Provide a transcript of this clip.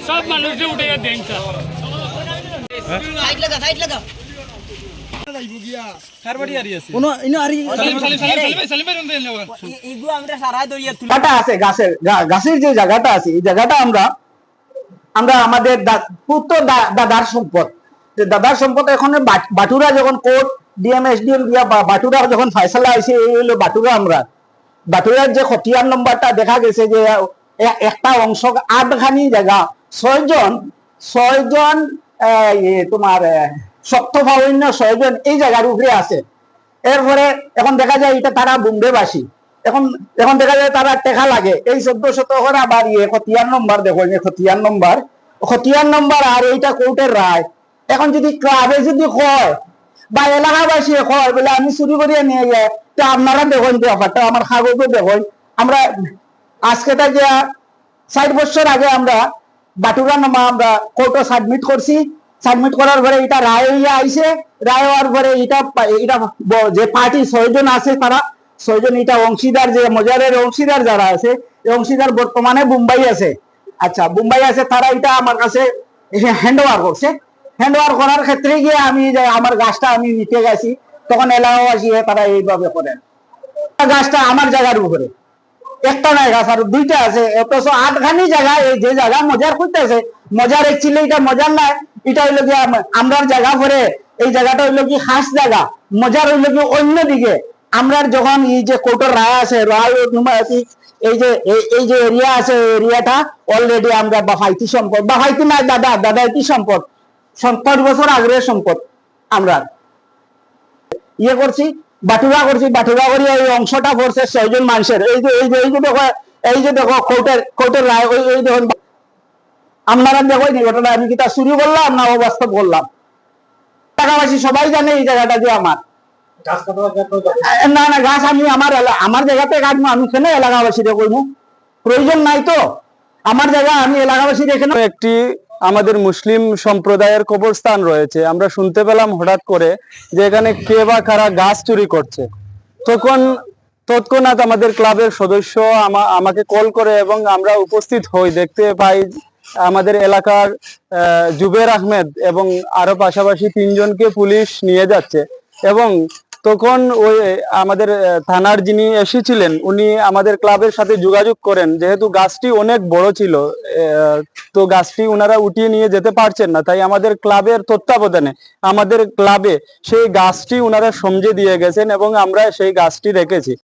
सब মানুষ উঠে দেন সাইড লাগা গাছের যে জায়গাটা আছে এই জায়গাটা আমরা আমাদের দাদার সম্পদ, দাদার সম্পদ। এখন বাটুরা যখন কোর্ট ডিএম এসডিএম দিয়া বাটুরা যখন ফয়সালা হয়েছে, এই হলো বাটুরা। আমরা বাটুরার যে খতিয়ান নম্বরটা দেখা গেছে যে একটা অংশ 8খানি জায়গা 6 জন তোমার শক্ত ভাবন্য 6 জন এই জায়গার উপরে আছে। এরপরে এখন দেখা যায় এটা তারা বুম্বেবাসী, এখন দেখা যায় তারা টেকা লাগে এই 1400 আবার খতিয়ান নম্বর দেখো, খতিয়ান নম্বর আর এইটা কোর্টের রায়। এখন যদি ক্লাবে যদি হয় বা এলাকাবাসী হয় বলে আমি চুরি করিয়ে নিয়ে যাই, তো আপনারা দেখুন ব্যাপারটা, আমার কাগজও দেখুন। আমরা আজকে থেকে 60 বছর আগে আমরা বাটুরা নামা আমরা কোর্টে সাবমিট করছি। সাবমিট করার পরে এটা রায় হইয়া আইছে। রায় হওয়ার পরে এটা যে পার্টি 6 জন আছে, তারা 6 জন এটা অংশীদার, যে মজারের অংশীদার যারা আছে, এই অংশীদার বর্তমানে মুম্বাই আছে। আচ্ছা, মুম্বাই আছে, তারা এটা আমার কাছে হ্যান্ড ওভার করছে। হ্যান্ড ওভার করার ক্ষেত্রে গিয়ে আমি আমার গাছটা আমি নিতে গেছি, তখন এলাকাবাসী তারা এইভাবে করেন। গাছটা আমার জায়গার উপরে, একটা নয় গাছ, আর 2টা আছে। অথচ 8খানি জায়গায় এই যে জায়গা মজার করতেছে, মজার একচুয়ালি এটা মজার নাই, এটা হইলো কি আমরার জায়গা পরে, এই জায়গাটা হইলো কি খাস জায়গা, মজার হইলো কি অন্যদিকে। আমরা যখন এই যে কোর্টের রায় আছে, রায় এই যে এরিয়া আছে, এরিয়াটা অলরেডি আমরা বাফাইতি সম্পদ, বাফাইতি নাই দাদাইতি সম্পদ, 70 বছর আগের সম্পদ আমরা করছি, বাটুরা করছি। বাটুরা করি এই অংশটা পড়ছে 6 জন মানুষের। এই যে দেখো কোর্টের রায়, ওই দেখুন আপনারা দেখো ঘটনা, আমি কি তা চুরি করলাম না অবাস্তব করলাম? এলাকাবাসী সবাই জানে এই জায়গাটা যে আমার। না গাছ আমি আমার জায়গাতে কাটবো, আমি কেন এলাকাবাসীরে করবো? প্রয়োজন নাই তো আমার জায়গা, আমি এলাকাবাসীর এখানে। একটি আমাদের মুসলিম সম্প্রদায়ের কবরস্থান রয়েছে। আমরা শুনতে পেলাম হঠাৎ করে যে এখানে কে বা কারা গাছ চুরি করছে। তৎক্ষণাৎ আমাদের ক্লাবের সদস্য আমাকে কল করে এবং আমরা উপস্থিত হই। দেখতে পাই আমাদের এলাকার জুবের আহমেদ এবং আরো পাশাপাশি 3 জনকে পুলিশ নিয়ে যাচ্ছে। এবং তখন ওই আমাদের থানার যিনি এসেছিলেন উনি আমাদের ক্লাবের সাথে যোগাযোগ করেন, যেহেতু গাছটি অনেক বড় ছিল, তো গাছটি ওনারা উঠিয়ে নিয়ে যেতে পারছেন না, তাই আমাদের ক্লাবের তত্ত্বাবধানে আমাদের ক্লাবে সেই গাছটি ওনারা সমঝে দিয়ে গেছেন এবং আমরা সেই গাছটি রেখেছি।